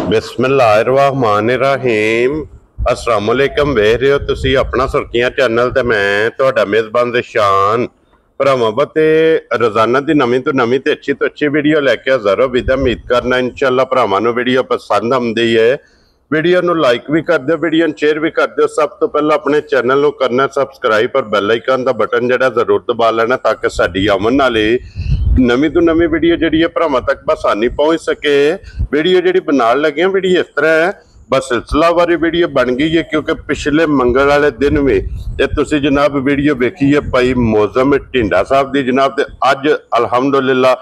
बिस्मिल्लाहिर्रहमानिर्रहीम अस्सलाम वालेकुम। वेख रहे हो तुसी अपना सुर्खियां चैनल ते मैं तुहाडा मेज़बान ज़िशान भरावां ते रोजाना दी नवीं तो अच्छी वीडियो लैके हाज़र हो। विद उम्मीद करना इंशाअल्लाह भरावां नूं वीडियो पसंद आउंदी है। वीडियो नूं लाइक भी कर दिओ, वीडियो नूं शेयर भी कर दिओ। सब तो पहला अपने चैनल नूं करना सबसक्राइब और बैल आइकन दा बटन जिहड़ा जरूर दबा लेना ताकि साडी आमन वाली नवीं तो नवीं वीडियो जिहड़ी है भरावां तक बसानी पहुंच सके। वीडियो जिहड़ी बनाउण लगे हां वीडियो इस तरह है, बस सिलसिलावारी वीडियो बन गई है क्योंकि पिछले मंगल वाले दिन भी ये तुसी जनाब वीडियो वेखी है भाई मौजम ढिंडा साहब दी जनाब। ते अज अलहमदुलिल्लाह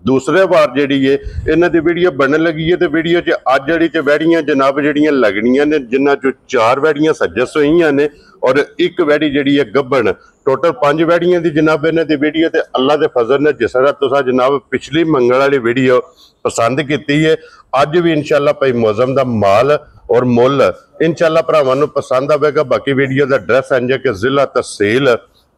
दूसरे बार जिहड़ी है इन्हां दी वीडियो बनन लगी है। तो वीडियो च अज जिहड़ी च वैड़ियां जनाब जिहड़ियां लगनियां ने, जिन्हां चों 4 वैड़ियां सजस होईयां ने और एक वैड़ी जिहड़ी है गब्बन। टोटल 5 वैड़ियां दी जनाब इन्हां दी वीडियो। ते अल्लाह दे फजल ने जिस तरह तुसां जनाब पिछली मंगल वाली वीडियो पसंद की है, अज भी इंशाअल्लाह भाई मौजम दा माल और मुल इंशाअल्लाह भरावां नूं पसंद आवेगा। बाकी वीडियो का एड्रैस इंज कि जिला तहसील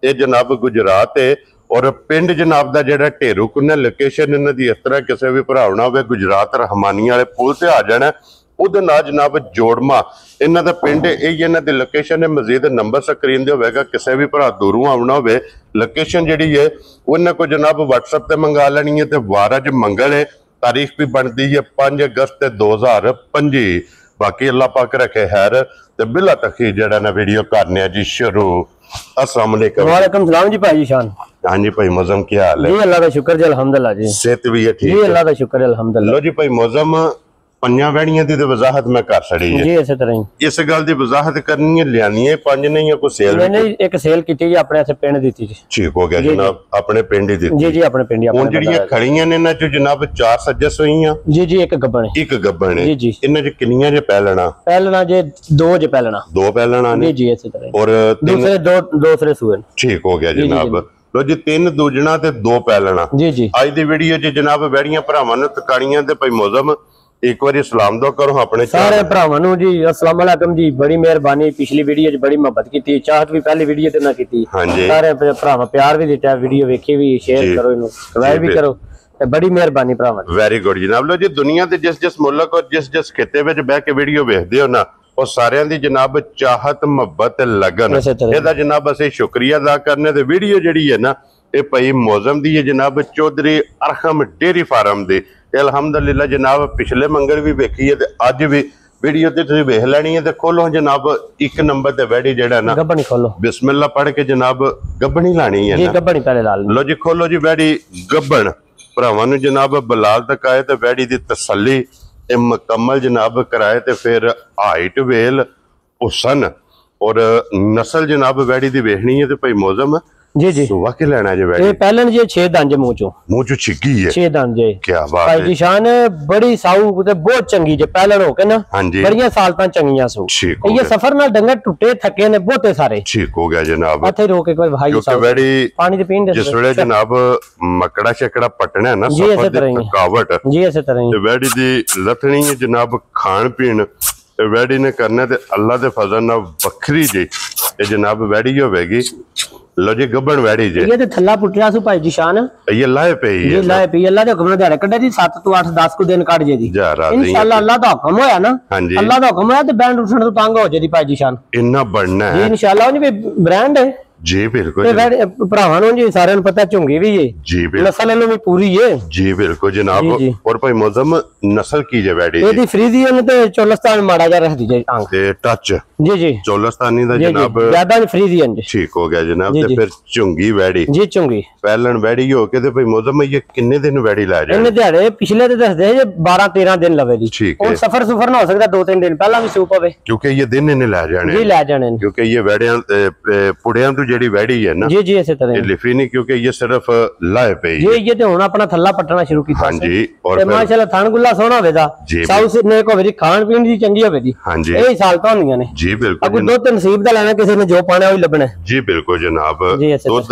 ये जनाब गुजरात है और पिंड जनाब का जिहड़ा ढेरू कुन्ना लोकेशन इन्हां दी इस तरह किसी भी भरावना होवे गुजरात रहमानी वाले पुल से आ जाना उहदे नाल जनाब जोड़मा इन्हां दा पिंड यही इन्हां दी लोकेशन है। मजीद नंबर स्क्रीन ते होवेगा, किसी भी भरा दूरों आउणा होवे लोकेशन जिहड़ी है उन्हां को जनाब व्हाट्सएप ते मंगा लैनी है। ते वार अज मंगल है, तारीख भी बनती है 5 अगस्त 2025। बाकी अल्लाह पाक रखे खैर ते बिला तखीर जड़ा ना वीडियो करने जी शुरू। अस्सलाम वालेकुम। वालेकुम सलाम जी भाई शान। हाँ जी भाई मौजम क्या हाल है? जी अल्लाह का शुक्र जी अल्हम्दुलिल्लाह जी। सेहत भी है ठीक जी अल्लाह का शुक्र है अल्हम्दुलिल्लाह। लो जी भाई मौजम पंजा वैड़ियां दी ते वजाहत मैं कर छड़ी है जी। इस तरह ही इस गल दी वजाहत करनी है, लियानी है 5 नहीं है कोई सेल नहीं एक सेल कीती जी अपने पिंड दी थी। ठीक हो गया जनाब, अपने पिंड ही दी जी जी अपने पिंड हुण जिहड़ियां खड़ियां ने इन्हां चों जनाब 4 सजस होईयां जी जी। एक गब्बन है जी जी। इन्हां च किन्नियां जे पहलना जे 2 जे पहलना 2 पहलना ने जी जी। इस तरह और दूसरे दूसरे सूए ठीक हो गया जनाब। लो जी 3 दूजना ते 2 पहलना जी जी। अज दी वीडियो च जनाब वैड़ियां भरावां नूं तकाणियां ते भाई मौजम एक बार सलाम दो करो अपने सारे भरावां नूं जी। अस्सलाम वालेकुम जी, बड़ी मेहरबानी। पिछली वीडियो च बड़ी मोहब्बत की, चाहत भी पहली वीडियो ते ना की। सारे भरावां प्यार भी दिता, वीडियो वेखी भी, शेयर करो, इनू सब्सक्राइब भी करो, ते बड़ी मेहरबानी भरावां। वेरी गुड जनाब। लो जी दुनिया दे जिस मुल्क और जिस खिते विच बह के वीडियो वेखदे हो ना और सारियां दी जनाब चाहत मोहब्बत लगन इहदा जनाब असीं शुक्रिया अदा करने। ते वीडियो जिहड़ी है ना ये भाई मौजम दी है जनाब चौधरी अरहम डेयरी फार्म दी। अलहमदुलिल्लाह जनाब पिछले मंगल भी वेखी है ते अज भी वीडियो ते तुसीं वेख लैनी है। ते खोलो जनाब 1 नंबर ते वैड़ी जेड़ा ना गब्बनी खोलो, बिस्मिल्लाह पढ़ के जनाब गब्बनी लानी है जी। गब्बनी पहले ला लो जी। खोलो जी वैड़ी गब्बन भरावां नूं जनाब बलाल तक आए ते वैड़ी दी तसल्ली ते मुकम्मल जनाब कराए ते फिर हाइट वेल हुसन और नस्ल जनाब वैड़ी दी वेखनी है। ते भाई मौजम जी जी सुबह के लेना जे ये पहलन जे 6 दांत मुंह चो छिगी है 6 दांत जे। क्या बात है भाई जी शान, बड़ी साऊ ते बहुत चंगी जे पहलन हो के ना बड़ियां सालतां चंगियां सो। ये सफर नाल डंगर टुटे थके ने बहुते सारे। ठीक हो गया जनाब। इथे रोक एक बार भाई साहब वैड़ी पानी ते पीन दे जिस वेले जनाब मकड़ा शकड़ा पटना है ना सफर दी थकावट जी इस तरह ही वैड़ी दी लथनी है जनाब खान पीन ते वैड़ी ने करना ते अल्लाह दे फजल नाल वखरी जी ये जनाब वैड़ी होवेगी। लो जी गब्बन वैड़ी जे ये ते थल्ला पुटिया सु भाई जी शान ये लाए पे ही ये लाए पे अल्लाह दे हुक्म दे कड्डे जी 7 तो 8 10 को दिन काट जे दी इंशाअल्लाह। अल्लाह दा हुक्म होया ना, अल्लाह दा हुक्म होया ते बैंड उठण तो तंग हो जे दी भाई जी शान इन्ना बढ़ना है जी इंशाअल्लाह। ओनी ब्रांड है जी बिल्कुल भरावां नूं जी सारियां नूं पता झुंगी भी है जी बिल्कुल, नस्ल इन्हू भी पूरी है जी बिल्कुल जनाब। और भाई मौजम नस्ल की जे वैड़ी एदी फ्रीजियन ते चोलस्तान माड़ा जा रख दीजिए आंख ते टच जी जी चोलस्तानी दा जनाब ज्यादा फ्रीजियन ठीक हो गया जनाब। ते फिर झुंगी वैड़ी जी झुंगी पहलन वैड़ी हो के ते भाई मौजम ये किन्ने दिन वैड़ी ला जाए? इन्ने दिहाड़े पिछले ते दसदे जे 12 13 दिन लवे दी। ठीक है, और सफर सुफर ना हो सकदा 2-3 दिन पहला भी सूप होवे क्योंकि ये दिन इन्हें ला जाने जी ला जाने क्योंकि ये वैड़ियां पुड़ियां तो जेडी वैड़ी है ना जी जी इस तरह लिफी नहीं क्योंकि ये सिर्फ लाए पे ये ते हुन अपना थल्ला पटना शुरू कीता। हां जी और माशाल्लाह थान गुल्ला सोना होवेदा साउथ ने को वेरी खान पीन दी चंगी होवेदी। हां जी ए सालतां होंदियां ने जी बिल्कुल। अगर दुध नसीब दा लेना किसी ने जो पाना वही लबना जी बिल्कुल जनाब। दुध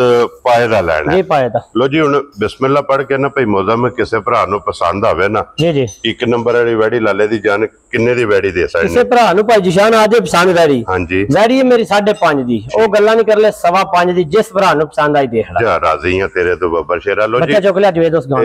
पाए दा लेना जी पाए दा। लो जी हुन बिस्मिल्लाह पढ़ के ना भाई मौजम किसी भरा नु पसंद आवे ना जी जी 1 नंबर वाली वैड़ी लाले दी जान ਕਿੰਨੇ ਦੀ ਵੈੜੀ ਦੇ ਸਕਦੇ ਕਿਸੇ ਭਰਾ ਨੂੰ ਭਾਈ ਜਿਸ਼ਾਨ ਆ ਜੇ ਪਸੰਦ ਵੈੜੀ ਹਾਂਜੀ ਵੈੜੀ ਹੈ ਮੇਰੀ 5.5 ਦੀ ਉਹ ਗੱਲਾਂ ਨਹੀਂ ਕਰ ਲੈ 5.5 ਦੀ ਜਿਸ ਭਰਾ ਨੂੰ ਪਸੰਦ ਆਈ ਦੇਖ ਲੈ ਜਾ ਰਾਜ਼ੀ ਆ ਤੇਰੇ ਤੋਂ ਬੱਬਰ ਸ਼ੇਰਾ ਲੋ ਜੀ ਬੱਚਾ ਚੁੱਕ ਲਿਆ ਜਵੇ ਦੋਸ ਗਾਂ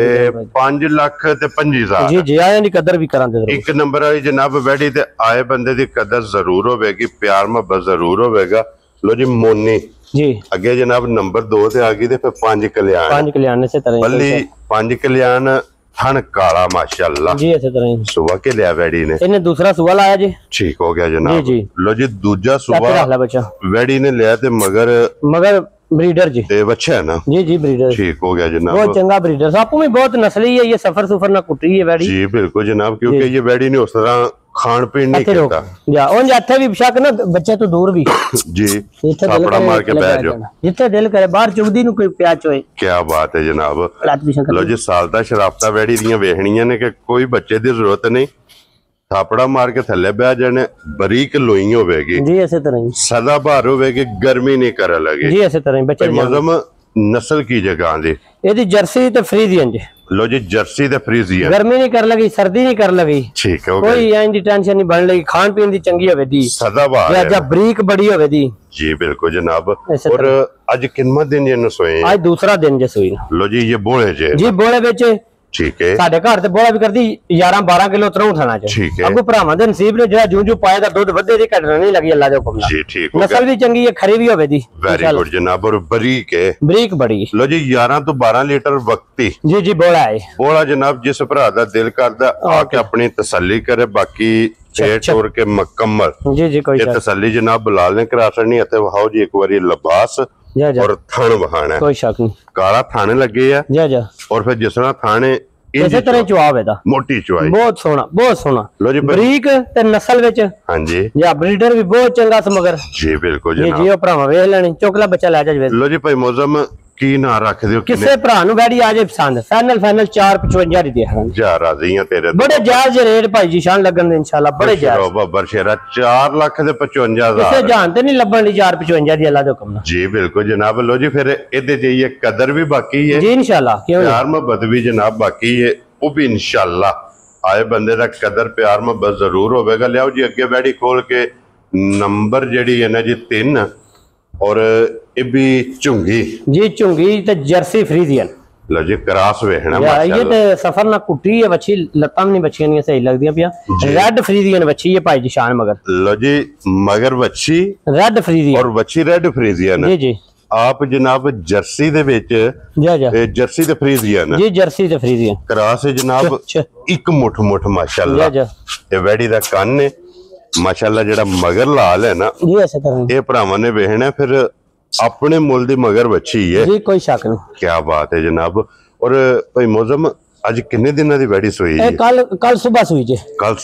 5 ਲੱਖ ਤੇ 25,000 ਜੀ ਜੀ ਆਇਆਂ ਦੀ ਕਦਰ ਵੀ ਕਰਾਂ ਦੇ ਇੱਕ ਨੰਬਰ ਵਾਲੀ ਜਨਾਬ ਵੈੜੀ ਤੇ ਆਏ ਬੰਦੇ ਦੀ ਕਦਰ ਜ਼ਰੂਰ ਹੋਵੇਗੀ ਪਿਆਰ ਮੁਹੱਬਤ ਜ਼ਰੂਰ ਹੋਵੇਗਾ ਲੋ ਜੀ ਮੋਨੀ जी अगे जनाब नंबर 2 ते आ गई ते फिर 5 कल्याण से तरह बल्ली 5 कल्याण थन काला माशाल्लाह जी ऐसे तरह सुबह के लिया वैडी ने इन्हें दूसरा सुबह लाया जी ठीक हो गया जनाब जी लो जी दूजा सुबह वैडी ने लिया ते मगर ब्रीडर जी बच्चा है ना जी जी ब्रीडर ठीक हो गया जनाब बहुत चंगा ब्रीडर सापू में बहुत नस्ली है ये सफर सुफर ना कुटी है वैडी जी बिल्कुल जनाब क्योंकि ये वैडी ने उस तरह खान पीन नहीं करता या उन जाते भी बेशक ना बच्चे तो दूर भी जी थापड़ा मार के बैठ जाओ जिथे दिल करे बाहर चुगदी नु कोई प्याच होए क्या बात है जनाब लो जी सालता शराफता वैड़ी दियां वेखणियां ने कि कोई बच्चे दी जरूरत नहीं थापड़ा मार के थल्ले बैठ जाने बारीक लोई होवेगी जी ऐसे तरह सदा बाहर होवेगी गर्मी नहीं कर लगे जी ऐसे तरह बच्चे मौसम नस्ल की जगह दी एदी जर्सी ते फ्रीजियन जी लो जी जर्सी ते फ्रीजियन गर्मी नहीं कर लगी सर्दी नहीं कर लगी ठीक है कोई इंदी टेंशन नहीं बन लगी खान पीन दी चंगी होवे दी सदा बाहर या जब ब्रीक बड़ी होवे दी जी बिल्कुल जनाब और आज कितना दिन ये सोए आज दूसरा दिन जे सोई लो जी ये बोले जे जी बोले बेचे ठीक है साडे घर ते बोला भी करदी 11-12 किलो तरह उठाना च ठीक है अगो भरावां दे नसीब ने जेड़ा जूं जूं पाए दा दूध वधे दी घटना नहीं लगी अल्लाह दे हुक्म नाल जी ठीक हो नस्ल भी चंगी है खरी भी होवे दी वेरी गुड जनाब और बरीक है बरीक बड़ी लो जी 11 तो 12 लीटर वक्ती जी जी बोला है बोला जनाब जिस भरा दा दिल करदा आके अपनी तसल्ली करे बाकी पेट और के मुकम्मल जी जी कोई तसल्ली जनाब बिलाल ने करा सकनी है वहाओ जी एक बारी लिबास और थान वहाना कोई शक नहीं काला थाने लगे है जा जा और फिर जिस तरह थाने इसे तरह चुआव है मोटी चुआई बहुत सोना लो जी बरीक ते नस्ल विच हां जी या ब्रीडर भी बहुत चंगा स मगर जी बिल्कुल जनाब जी ओ भरावा वेख लेनी चोकला बच्चा ले जा लो जी भाई मौसम की ना रख दियो किसे भरा नु वैडी आ जाए पसंद फाइनल 455 दी देख जा राजी हां तेरे बड़े जायज रेट भाई जी शान लगन दे इंशाल्लाह बड़े जायज बब्बर शेरा 4 लाख दे 55,000 किसे जानते नहीं लबन दी 455 दी अल्लाह दे हुक्म जी बिल्कुल जनाब लो जी फिर एदे चाहिए कदर भी बाकी है जी इंशाल्लाह क्यों प्यार मोहब्बत भी जनाब बाकी है वो भी इंशाल्लाह आए बंदे दा कदर प्यार मोहब्बत जरूर होवेगा लियाओ जी अगे वैडी खोल के नंबर जेडी है ना जी 3 और ये भी चुंगी जी चुंगी ते जर्सी फ्रीजियन लो जी क्रॉस वेखना माशाल्लाह ये ते सफर ना कुटी है बच्ची लत्तां नहीं बच्चियां नहीं सही लगदियां पिया रेड फ्रीजियन बच्ची है भाई जिशान मगर लो जी मगर बच्ची रेड फ्रीजियन और बच्ची रेड फ्रीजियन जी जी आप जनाब जर्सी दे विच जा जा जर्सी ते फ्रीजियन जी जर्सी ते फ्रीजियन क्रॉस है जनाब एक मुठ मुठ माशाल्लाह जा ये वैडी दा कान है माशाल्लाह जेड़ा मगर लाल है ना जी ऐसे तरह ये भरावां ने वेखना फिर अपने मुल दी मगर बच्ची है जी कोई शक नहीं क्या बात है जनाब और भाई मौसम आज किन्ने दिनां दी वैडी सोई है कल सुबह सुई जे कल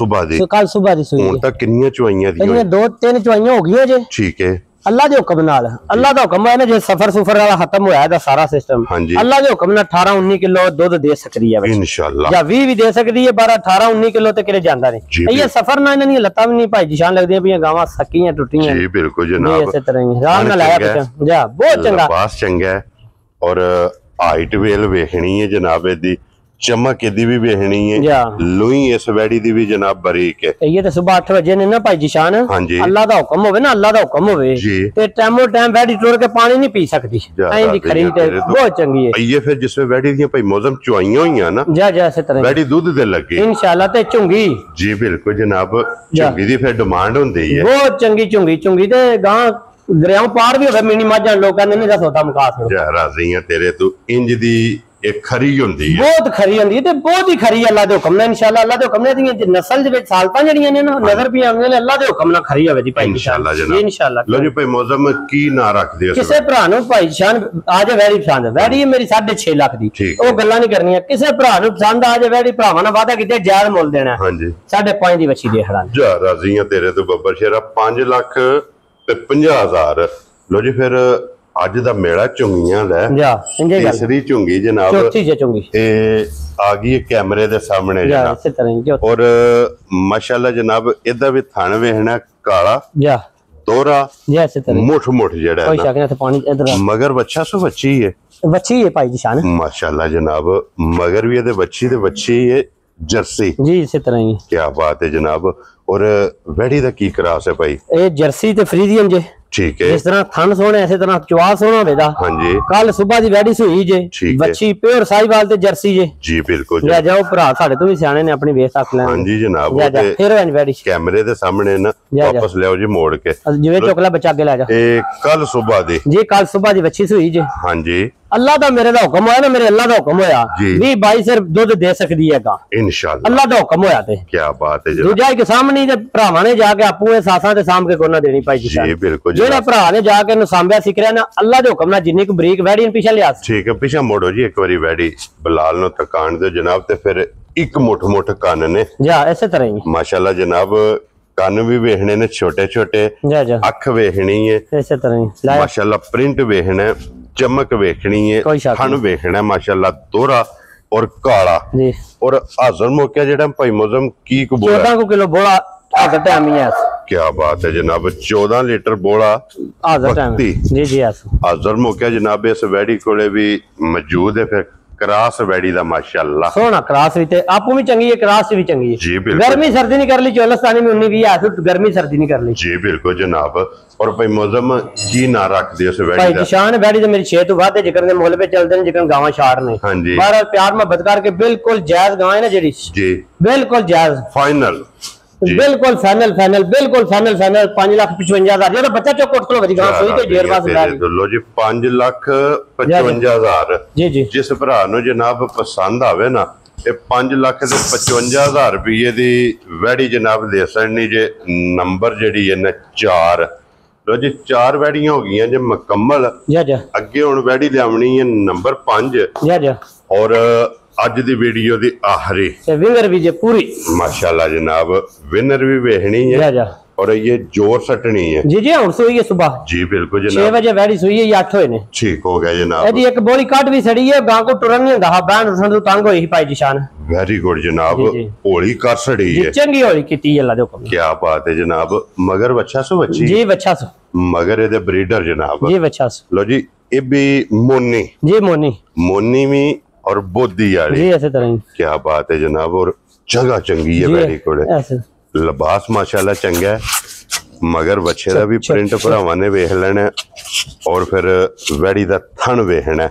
सुबह दी सुई हुन तक किन्नियां चुआइयां दी इन्हें 2-3 चुआइयां हो गई जे ठीक है अल्लाह दे हुक्म नाल अल्लाह दा हुक्म है ना जे सफर सुफर वाला खत्म होया दा सारा सिस्टम अल्लाह दे हुक्म नाल 18-19 किलो दूध दे सकदी है इंशाल्लाह या 20 भी दे सकदी है 12-18-19 किलो ते किरे जांदा नहीं ये सफर ना इन्हां दी लत्तां भी नहीं भाई जिशान लगदी पियां गावां सक्कियां टुटियां जी बिल्कुल जनाब इस तरह ही राम नाल आया बच्चा जा बहुत चंगा पास चंगा है और हाइट वेल वेखनी है जनाब दी चमक दी भी वेखनी है लोई इस वैडी दी भी जनाब बारीक है ये तो सुबह 8 बजे ने ना भाई जिशान अल्लाह दा हुक्म होवे ना अल्लाह दा हुक्म होवे ते टाइमो टाइम वैडी टोर के पानी नहीं पी सकदी ऐं दी खरीद बहुत चंगी है ये फिर जिसमें वैडी दी भाई मौसम चुआइयां होईयां ना जा जा इस तरह वैडी दूध दे लगे इंशाल्लाह ते चुंगी जी बिल्कुल जनाब चुंगी दी फिर डिमांड होंदी है बहुत चंगी चुंगी ते गां दरियाओं पार भी होवे मिनी माजां लोग कहंदे ने सौदा मुका छो जा राजी हां तेरे तू इंज दी एक खरी होंदी है बहुत खरी होंदी है ते बहुत ही खरी अल्लाह दे हुक्म नाल इंशाल्लाह अल्लाह दे हुक्म नाल दी नस्ल दे विच सालतां जड़ियां ने ना नजर भी आउंदे ने अल्लाह दे हुक्म नाल खरी होवे दी भाई इंशाल्लाह जनाब इंशाल्लाह लो जी भाई मौसम की ना रख दियो किसे भरा नु भाई शान आज वैडी पसंद वैडी मेरी 6.5 लाख दी ओ गल्लां नहीं करनियां किसे भरा नु पसंद आज वैडी भरावां नाल वादा कीते जायज मुल देना हां जी 5.5 दी बच्ची दे खड़ा जा राजी हां तेरे तो बब्बर शेरा 5 लाख ते 50,000 लो जी फिर ਅੱਜ ਦਾ ਮੇਲਾ ਝੁੰਗੀਆਂ ਲੈ ਤੀਸਰੀ ਝੁੰਗੀ ਜਨਾਬ ਚੌਥੀ ਜੇ ਝੁੰਗੀ ਇਹ ਆ ਗਈ ਕੈਮਰੇ ਦੇ ਸਾਹਮਣੇ ਜਨਾਬ ਔਰ ਮਾਸ਼ਾਅੱਲਾ ਜਨਾਬ ਇਹਦਾ ਵੀ ਥਣ ਵੇਖਣਾ ਕਾਲਾ ਜਾ ਤੋਰਾ ਜੈਸੇ ਤਰ੍ਹਾਂ ਮੁੱਠ ਮੁੱਠ ਜਿਹੜਾ ਕੋਈ ਸ਼ੱਕ ਨਹੀਂ ਪਾਣੀ ਇਧਰ ਮਗਰ ਬੱਚਾ ਸੋ ਬੱਚੀ ਹੈ ਬੱਚੀ ਹੈ ਭਾਈ ਜੀ ਸ਼ਾਨ ਮਾਸ਼ਾਅੱਲਾ ਜਨਾਬ ਮਗਰ ਵੀ ਇਹਦੇ ਬੱਚੀ ਤੇ ਬੱਚੀ ਹੈ जर्सी जी इसी तरह ही। क्या बात है जनाब। और वैडी दा की क्रास है भाई? ये जर्सी ते फ्रीजियन जे। ठीक है। जिस तरह थन सोने इसी तरह चवा सोना बेदा। हाँ जी। कल सुबह दी वैडी सुई जे, बच्ची प्योर साहिवाल ते जर्सी जे। जी बिल्कुल। जा जाओ भरा साडे तो भी सियाने ने अपनी वेस तक लेने। हाँ जी जनाब। फिर वैडी कैमरे दे सामने ना वापस ले आओ जी मोड़ के, जिवें चोकला बच्चा अगे ले जा। कल सुबह दी जी, कल सुबह दी बच्ची सुई जे। हाँ जी। अल्लाह दा मेरे दा हुक्म होया ना, मेरे अल्लाह दा हुक्म होया 20-22 सिर्फ दुध दे सकदी हैगा इंशाअल्लाह। अल्लाह दा हुक्म होया ते क्या बात है। दूजा एक सामने ते भरावां ने जाके आपू ए सासां ते साम के कोना देनी पाई जी बिल्कुल। जेड़ा भरा ने जाके नु सांभया सिकरिया ना अल्लाह दे हुक्म ना जिन्नी को बरीक वैडी पीछे लिया। ठीक है, पीछे मोड़ो जी एक बारी वैडी बिलाल नु तकान दे जनाब, ते फिर एक मुठ कान ने जा ऐसे तरह ही माशाल्लाह जनाब। कान भी वेखने ने छोटे छोटे, अख वेखनी है ऐसे तरह ही माशाल्लाह, प्रिंट वेखना, चमक वेखनी है, थन वेखना माशाल्लाह, दोहरा और काला जी। और हाजर मौका जेड़ा भाई मौजम की को बोला 14 किलो बोला हाजर टाइम ही है। क्या बात है जनाब। 14 लीटर बोला हाजर टाइम जी जी। हाजर मौका जनाब इस वैडी कोले भी मौजूद है। फिर क्रास वैडी दा माशाल्लाह सोना क्रास भी ते आपू भी चंगी है, क्रास भी चंगी है। जी बिल्कुल। गर्मी सर्दी नहीं कर ली चोलस्तानी में 19-20 है, गर्मी सर्दी नहीं कर ली। जी बिल्कुल जनाब। और भाई मौजम की ना रख दे उस वैडी दा? भाई शान वैडी ते मेरी 6 तो वादे जिक्र दे मोल पे चलदे ने जिक्र गावां शार ने। हां जी। बार प्यार मोहब्बत करके बिल्कुल जायज गावां है ना जेडी जी बिल्कुल जायज फाइनल बिल्कुल फाइनल बिल्कुल फाइनल 5,55,000 ये बच्चा चो कोट वरी गां सोई ते देर बाद लो जी 5,55,000 जी जी। जिस भरा नु जनाब पसंद आवे ना ये 5,55,000 रुपये दी वैडी जनाब दे सकनी जे। नंबर जेडी है ना 4 लो जी 4 वैडियां हो गई जे मुकम्मल। अगे हुण वैडी लियावनी है नंबर 5 और अज दी वीडियो दी आखिरी विनर भी जे पूरी माशाल्लाह जनाब। विनर भी वेखनी है और ये जोर सटनी है जी जी। हुण सोई है सुबह जी बिल्कुल जनाब। 6 बजे वैडी सोई है 8 होए ने। ठीक हो गया जनाब। एदी एक बोली काट भी सड़ी है गां को टुरन नहीं हुंदा हा बैन उठण तो तंग होई पाई जिशान। वेरी गुड जनाब। होली कर सड़ी है चंगी होली कीती अल्लाह दे हुक्म। क्या बात है जनाब। मगर बच्चा सो बच्ची जी बच्चा सो मगर एदे ब्रीडर जनाब जी बच्चा सो। लो जी ये भी मोनी जी मोनी भी और बोधी वाली जी ऐसे तरह ही। क्या बात है जनाब। और जगह चंगी है वैडी कोले, लिबास माशाल्लाह चंगा है, मगर बच्चे दा भी प्रिंट भरावां ने वेख लेना और फिर वैडी दा थन वेखना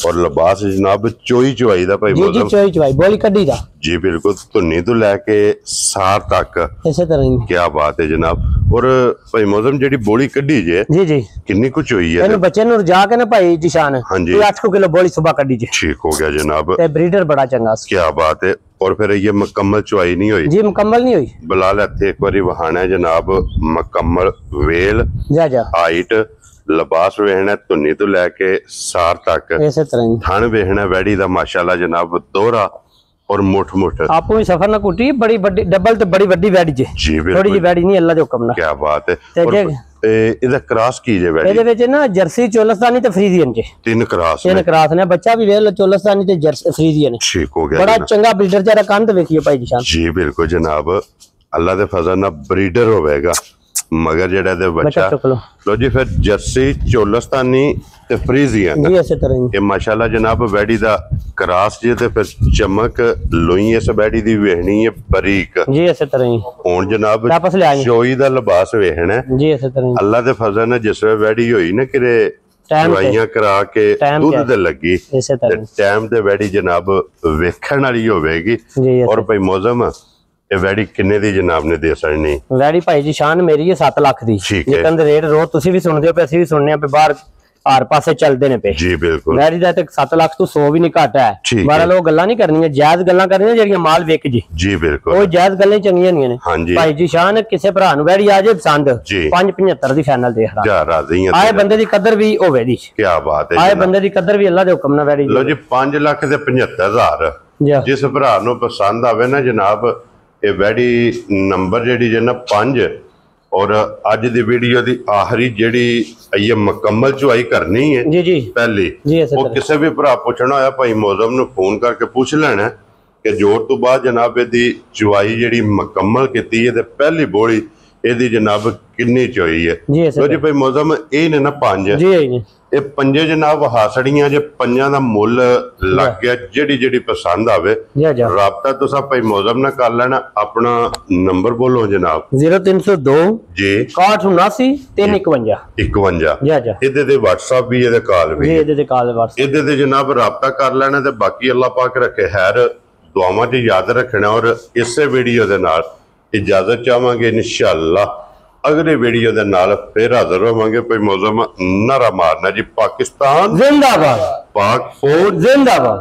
और लिबास जनाब चोई चवाई दा भाई मौजम चोई चवाई बोली कड्डी दा जी बिल्कुल। धुन्नी तो लैके सार तक इसे तरह ही। क्या बात है जनाब। और भाई मौजम जेडी बोली कड्डी जे जी जी किन्नी कुछ हुई है एनु बच्चे नु रजा के ना भाई जिशान हां जी 8 किलो बोली सुबह कड्डी जे। ठीक हो गया जनाब। ते ब्रीडर बड़ा चंगा। क्या बात है। और फिर ये मुकम्मल चुआई नहीं हुई जी मुकम्मल नहीं हुई। बिलाल इत्थे एक बारी वहाना है जनाब मुकम्मल वेल हाइट लिबास वेखना धुन्नी तो लैके सार तक इसे तरह थन वेखना वैडी दा माशाल्लाह जनाब दोहरा और मुठ आपू भी सफर ना कुटी बड़ी बड़ी डबल ते बड़ी बड़ी वैडी जे जी थोड़ी जी वैडी नहीं अल्लाह दे हुक्म ना। क्या बात है। और इधर क्रॉस की जे वैडी ਇਹਦੇ ਵਿੱਚ ਨਾ ਜਰਸੀ ਚੋਲਸਤਾਨੀ ਤੇ ਫਰੀਜ਼ੀਅਨ ਜੇ तीन क्रॉस ਨੇ ਬੱਚਾ ਵੀ ਵੇਖ ਲੋ ਚੋਲਸਤਾਨੀ ਤੇ ਜਰਸੀ ਫਰੀਜ਼ੀਅਨ ठीक हो गया बड़ा चंगा ब्रीडर जरा कंध देखिए भाई जिशान जी बिल्कुल जनाब। अल्लाह दे फजल ना ब्रीडर होवेगा मगर जेड़ा दे बच्चा लो जी। फिर जर्सी चोलस्तानी ते फ्रीजियन जी ऐसे तरह ही। ये माशाल्लाह जनाब वैडी दा क्रॉस जे ते फिर चमक लोई इस वैडी दी वेखनी है बारीक जी ऐसे तरह ही। हुन जनाब चोई दा लिबास वेखना जी ऐसे तरह ही। अल्लाह दे फजल ना जिस वे वैडी होई ना किरे दवाइयां करा के दूध ते लगी टाइम ते वैडी जनाब वेखण वाली होवेगी। और भाई मौजम ਇਹ ਵੈਡੀ ਕਿੰਨੇ ਦੀ ਜਨਾਬ ਨੇ ਦੇ ਸਕਣੀ? ਵੈਡੀ ਭਾਈ ਜੀ ਸ਼ਾਨ ਮੇਰੀ ਹੈ 7 ਲੱਖ ਦੀ। ਜਿਕਨ ਦੇ ਰੇਟ ਰੋਜ਼ ਤੁਸੀਂ ਵੀ ਸੁਣਦੇ ਹੋ ਪਏ ਅਸੀਂ ਵੀ ਸੁਣਨੇ ਆ ਪਏ ਬਾਹਰ ਹਰ ਪਾਸੇ ਚੱਲਦੇ ਨੇ ਪਏ ਜੀ ਬਿਲਕੁਲ। ਵੈਡੀ ਦਾ ਤੇ 7 ਲੱਖ ਤੋਂ 100 ਵੀ ਨਹੀਂ ਘੱਟ ਹੈ। ਬਾਹਰ ਲੋਕ ਗੱਲਾਂ ਨਹੀਂ ਕਰਨੀਆਂ ਜਾਇਜ਼ ਗੱਲਾਂ ਕਰਨੀਆਂ ਜਿਹੜੀਆਂ ਮਾਲ ਵਿਕ ਜੀ ਜੀ ਬਿਲਕੁਲ। ਉਹ ਜਾਇਜ਼ ਗੱਲਾਂ ਚੰਗੀਆਂ ਨਹੀਂ ਨੇ ਭਾਈ ਜੀ ਸ਼ਾਨ। ਕਿਸੇ ਭਰਾ ਨੂੰ ਵੈਡੀ ਆ ਜੇ ਪਸੰਦ 5.75 ਦੀ ਫਾਈਨਲ ਦੇਖ ਜਾ ਰਾਜ਼ੀ ਆਏ ਬੰਦੇ ਦੀ ਕਦਰ ਵੀ ਹੋਵੇ ਦੀ। ਕੀ ਬਾਤ ਹੈ। ਆਏ ਬੰਦੇ ਦੀ ਕਦਰ ਵੀ ਅੱਲਾ ਦੇ ਹੁਕਮ ਨਾਲ ਵੈਡੀ। ਲੋ ਜੀ 5,75,000 ਜਿਸ ਭਰਾ ਨੂੰ ਪਸੰਦ ਆਵੇ ਨਾ ਜਨਾਬ ਇਹ ਵੈਡੀ ਨੰਬਰ ਜਿਹੜੀ ਜੇ ਨਾ 5 और अज दी वीडियो दी आखिरी जेड़ी ये मुकम्मल चुआई करनी है जी जी पहली वो किसी भी भरा पूछना होया भाई मौजम नूं फोन करके पूछ लेना कि जोर तो बाद जनाब दी चुआई जेड़ी मुकम्मल कीती है ते पहली बोली ਇਹਦੀ ਜਨਾਬ ਕਿੰਨੀ ਚੋਈ ਹੈ ਲੋ ਜੀ ਭਾਈ ਮੌਸਮ ਇਹ ਨੇ ਨਾ 5 ਜੀ ਇਹ ਪੰਜੇ ਜਨਾਬ ਹਾਸੜੀਆਂ ਜੇ ਪੰਜਾਂ ਦਾ ਮੁੱਲ ਲੱਗ ਗਿਆ ਜਿਹੜੀ ਪਸੰਦ ਆਵੇ ਰਾਬਤਾ ਤੁਸੀਂ ਭਾਈ ਮੌਸਮ ਨਾਲ ਕਰ ਲੈਣਾ ਆਪਣਾ ਨੰਬਰ ਬੋਲੋ ਜਨਾਬ 0302 ਜੀ 6179 351 ਇਹਦੇ ਤੇ WhatsApp ਵੀ ਇਹਦੇ ਕਾਲ ਵੀ ਜੀ ਇਹਦੇ ਤੇ ਕਾਲ WhatsApp ਇਹਦੇ ਤੇ ਜਨਾਬ ਰਾਬਤਾ ਕਰ ਲੈਣਾ ਤੇ ਬਾਕੀ ਅੱਲਾਹ ਪਾਕ ਰੱਖੇ ਖੈਰ ਦੁਆਵਾਂ 'ਚ ਯਾਦ ਰੱਖਣਾ ਔਰ ਇਸੇ ਵੀਡੀਓ ਦੇ ਨਾਲ ਇਜਾਜ਼ਤ ਚਾਹਾਂਗੇ ਇਨਸ਼ਾਅੱਲਾ अगले वीडियो दे नाल फिर हाजिर होवांगे कोई मौजूद नारा मारना जी पाकिस्तान जिंदाबाद पाक फौज जिंदाबाद।